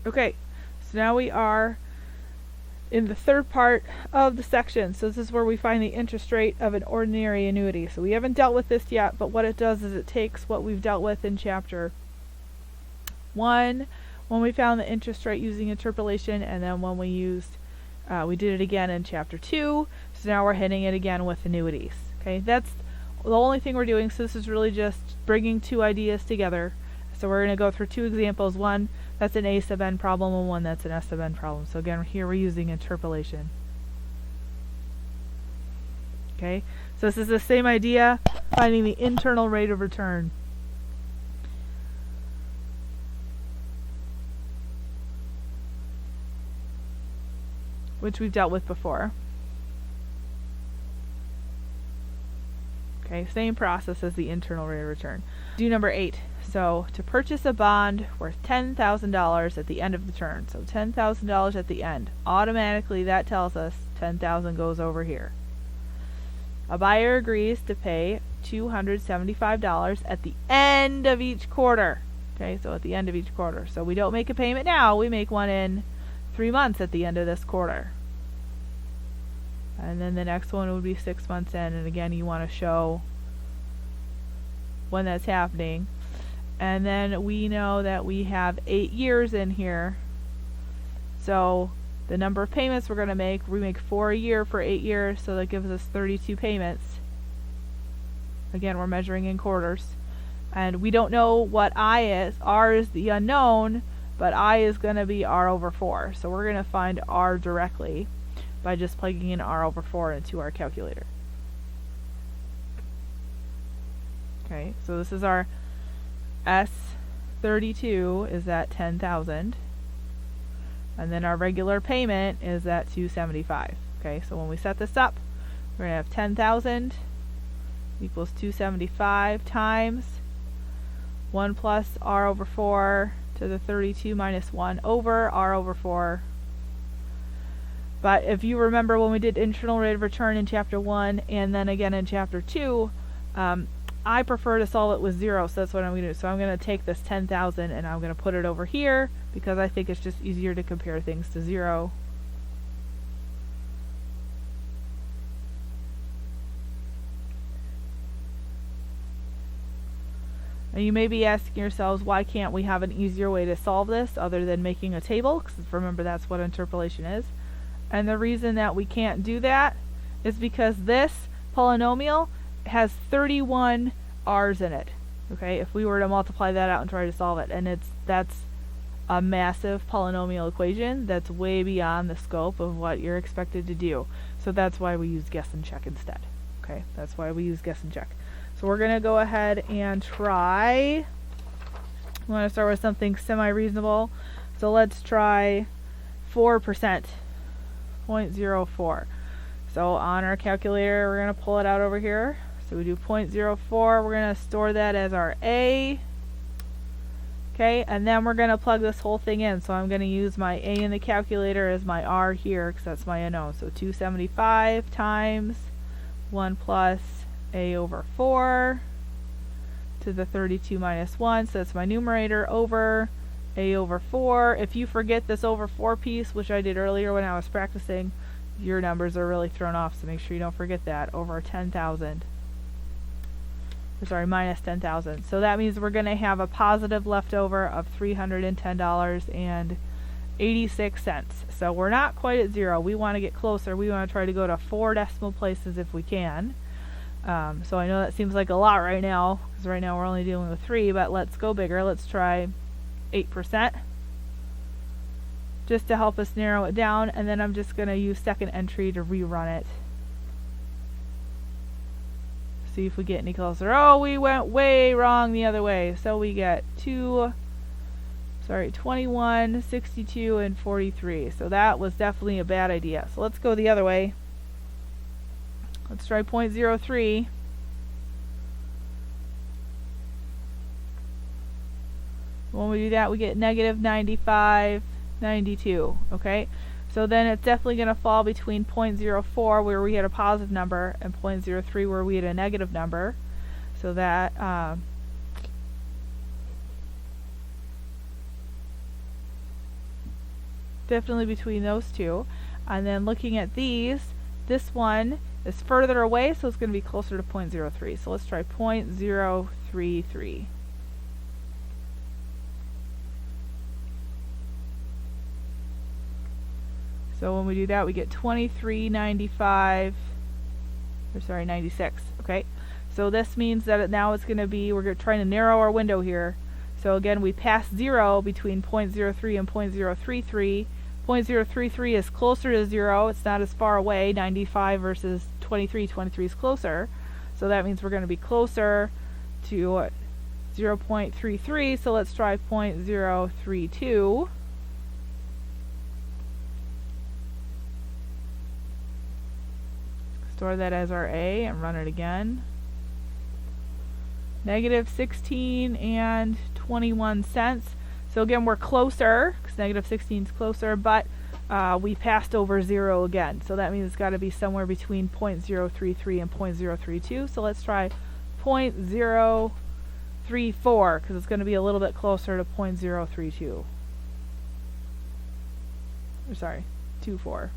Okay, so now we are in the third part of the section. So this is where we find the interest rate of an ordinary annuity. So we haven't dealt with this yet, but what it does is it takes what we've dealt with in chapter 1 when we found the interest rate using interpolation, and then when we did it again in chapter 2. So now we're hitting it again with annuities. Okay, that's the only thing we're doing. So this is really just bringing two ideas together. So we're going to go through two examples. One that's an A sub n problem and one that's an S sub n problem. So again, here we're using interpolation. Okay, so this is the same idea, finding the internal rate of return. Which we've dealt with before. Okay, same process as the internal rate of return. Do number 8. So to purchase a bond worth $10,000 at the end of the term. So $10,000 at the end. Automatically that tells us $10,000 goes over here. A buyer agrees to pay $275 at the end of each quarter. Okay, so at the end of each quarter. So we don't make a payment now, we make one in 3 months at the end of this quarter. And then the next one would be 6 months in, and again you want to show when that's happening. And then we know that we have 8 years in here. So the number of payments we're going to make, we make 4 a year for 8 years, so that gives us 32 payments. Again, we're measuring in quarters. And we don't know what I is. R is the unknown, but I is going to be R over 4. So we're going to find R directly by just plugging in R over 4 into our calculator. Okay, so this is our S32 is at 10,000. And then our regular payment is at $275. Okay, so when we set this up, we're going to have 10,000 equals 275 times 1 plus R over 4 to the 32 minus 1 over R over 4. But if you remember when we did internal rate of return in chapter 1 and then again in chapter 2, I prefer to solve it with 0, so that's what I'm going to do. So I'm going to take this 10,000 and I'm going to put it over here because I think it's just easier to compare things to 0. And you may be asking yourselves, why can't we have an easier way to solve this other than making a table? Because remember, that's what interpolation is. And the reason that we can't do that is because this polynomial has 31 r's in it. Okay, if we were to multiply that out and try to solve it, and that's a massive polynomial equation that's way beyond the scope of what you're expected to do. So that's why we use guess and check instead. Okay, that's why we use guess and check. So we're going to go ahead and try. We want to start with something semi-reasonable. So let's try 4%. 0.04. So on our calculator, we're going to pull it out over here. So we do 0.04. We're going to store that as our A. Okay, and then we're going to plug this whole thing in. So I'm going to use my A in the calculator as my R here because that's my unknown. So 275 times 1 plus A over 4 to the 32 minus 1. So that's my numerator over A over 4. If you forget this over 4 piece, which I did earlier when I was practicing, your numbers are really thrown off, so make sure you don't forget that, over 10,000. Sorry, minus 10,000. So that means we're going to have a positive leftover of $310.86. So we're not quite at 0. We want to get closer. We want to try to go to 4 decimal places if we can. So I know that seems like a lot right now, because right now we're only dealing with 3, but let's go bigger. Let's try 8%. Just to help us narrow it down, and then I'm just going to use second entry to rerun it. See if we get any closer. Oh, we went way wrong the other way. So we get 21, 62, and 43. So that was definitely a bad idea. So let's go the other way. Let's try 0.03. When we do that, we get negative 95, 92. Okay? So then it's definitely going to fall between 0.04, where we had a positive number, and 0.03, where we had a negative number. So that I'm definitely between those two. And then looking at these, this one is further away, so it's going to be closer to 0.03. So let's try 0.033. So when we do that, we get 23.95, or sorry, 96. Okay, so this means that now it's going to be, we're trying to narrow our window here. So again, we pass 0 between 0.03 and 0.033. 0.033 is closer to 0. It's not as far away. 95 versus 23. 23 is closer. So that means we're going to be closer to 0.33. So let's try 0.032. Store that as our A and run it again. Negative 16 and 21 cents. So again, we're closer, because negative 16 is closer, but we passed over 0 again. So that means it's got to be somewhere between 0.033 and 0.032. So let's try 0.034, because it's going to be a little bit closer to 0.032. Or sorry, 24.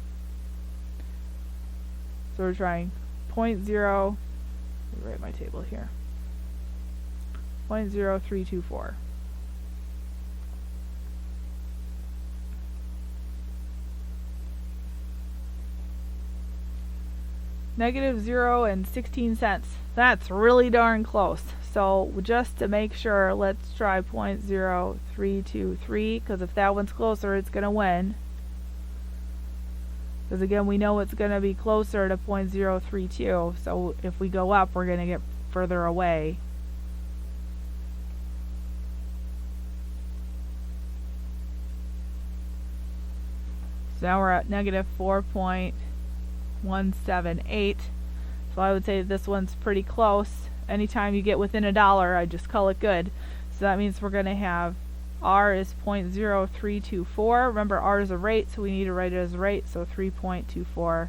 So we're trying 0.0, let me write my table here, 0.0324. Negative 0 and 16 cents. That's really darn close. So just to make sure, let's try 0.0323, because if that one's closer, it's going to win. Because again, we know it's going to be closer to 0.032. So if we go up, we're going to get further away. So now we're at negative 4.178. So I would say this one's pretty close. Anytime you get within $1, I just call it good. So that means we're going to have R is 0.0324. Remember, R is a rate, so we need to write it as a rate, so 3.24%.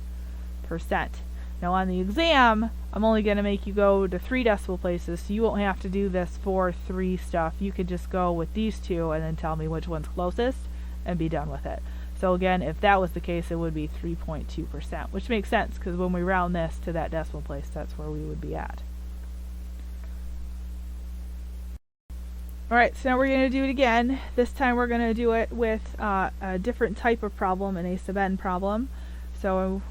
Now on the exam, I'm only going to make you go to 3 decimal places, so you won't have to do this 4-3 stuff. You could just go with these two and then tell me which one's closest and be done with it. So again, if that was the case, it would be 3.2%, which makes sense, because when we round this to that decimal place, that's where we would be at. Alright, so now we're going to do it again. This time we're going to do it with a different type of problem, an A sub n problem. So, of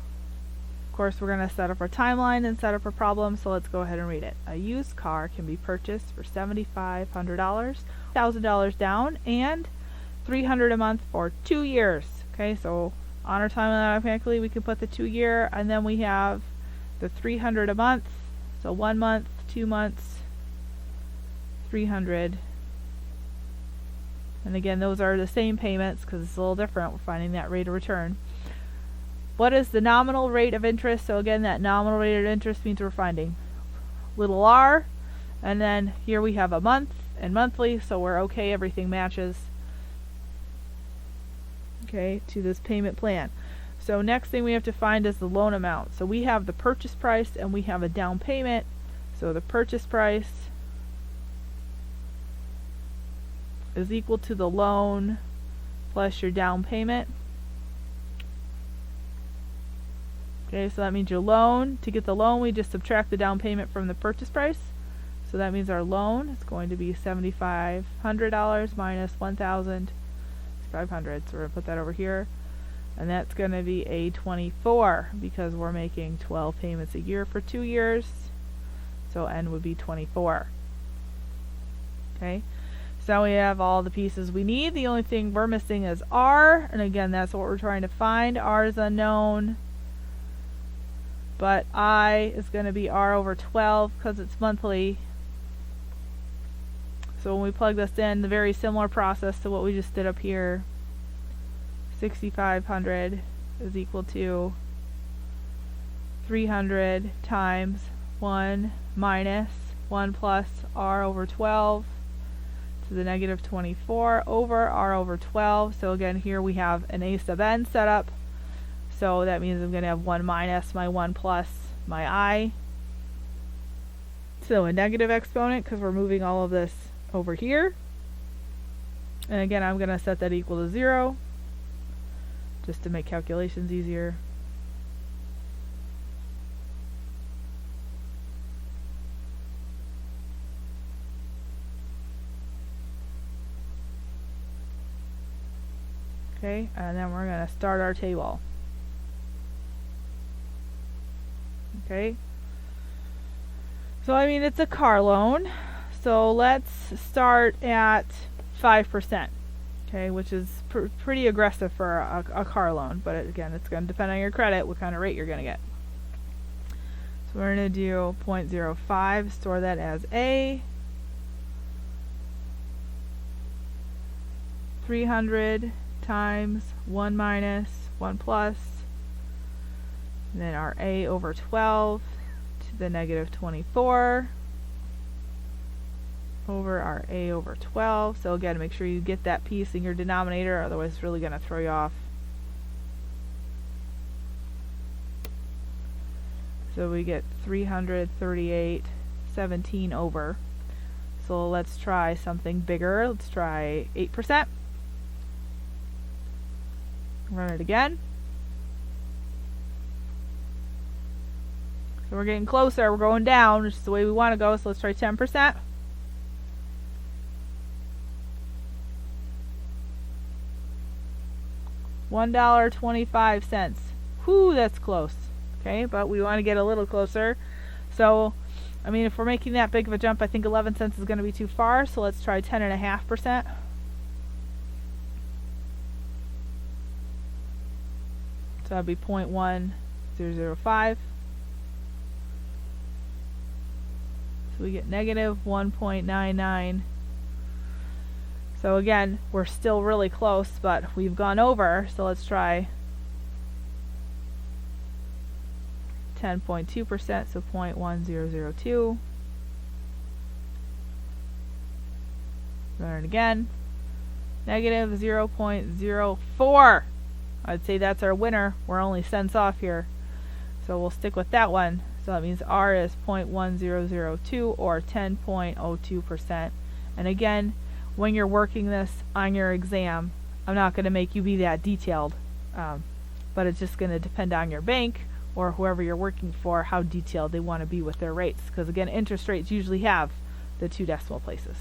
course, we're going to set up our timeline and set up our problem, so let's go ahead and read it. A used car can be purchased for $7,500, $1,000 down, and $300 a month for 2 years. Okay, so on our timeline automatically, we can put the 2 year, and then we have the $300 a month. So 1 month, 2 months, $300. And again, those are the same payments because it's a little different. We're finding that rate of return. What is the nominal rate of interest? So again, that nominal rate of interest means we're finding little r. And then here we have a month and monthly, so we're okay. Everything matches, okay, to this payment plan. So next thing we have to find is the loan amount. So we have the purchase price and we have a down payment. So the purchase price is equal to the loan plus your down payment. Okay, so that means your loan, to get the loan, we just subtract the down payment from the purchase price. So that means our loan is going to be $7,500 minus $1,500. So we're going to put that over here. And that's going to be a 24 because we're making 12 payments a year for 2 years. So N would be 24. Okay. So we have all the pieces we need. The only thing we're missing is R, and again, that's what we're trying to find. R is unknown, but I is going to be R over 12 because it's monthly. So when we plug this in, the very similar process to what we just did up here, 6,500 is equal to 300 times 1 minus 1 plus R over 12. To the negative 24 over R over 12. So again, here we have an A sub n set up. So that means I'm going to have 1 minus my 1 plus my I. So a negative exponent because we're moving all of this over here. And again, I'm going to set that equal to 0. just to make calculations easier. Okay, and then we're going to start our table. Okay, so I mean it's a car loan, so let's start at 5%, okay, which is pretty aggressive for a car loan, but again, it's going to depend on your credit, what kind of rate you're going to get. So we're going to do 0.05, store that as A, 300 times 1 minus 1 plus, and then our A over 12 to the negative 24 over our A over 12. So again, make sure you get that piece in your denominator, otherwise it's really going to throw you off. So we get 338.17 over. So let's try something bigger. Let's try 8%. Run it again. So we're getting closer. We're going down, which is the way we want to go. So let's try 10%. $1.25. Whew, that's close. Okay, but we want to get a little closer. So, I mean, if we're making that big of a jump, I think 11 cents is going to be too far. So let's try 10.5%. So that'd be 0.1005. So we get negative 1.99. So again, we're still really close, but we've gone over. So let's try 10.2%, so 0.1002. Run it again. Negative 0.04. I'd say that's our winner. We're only cents off here. So we'll stick with that one. So that means R is 0.1002 or 10.02%. And again, when you're working this on your exam, I'm not going to make you be that detailed. But it's just going to depend on your bank or whoever you're working for, how detailed they want to be with their rates. Because again, interest rates usually have the 2 decimal places.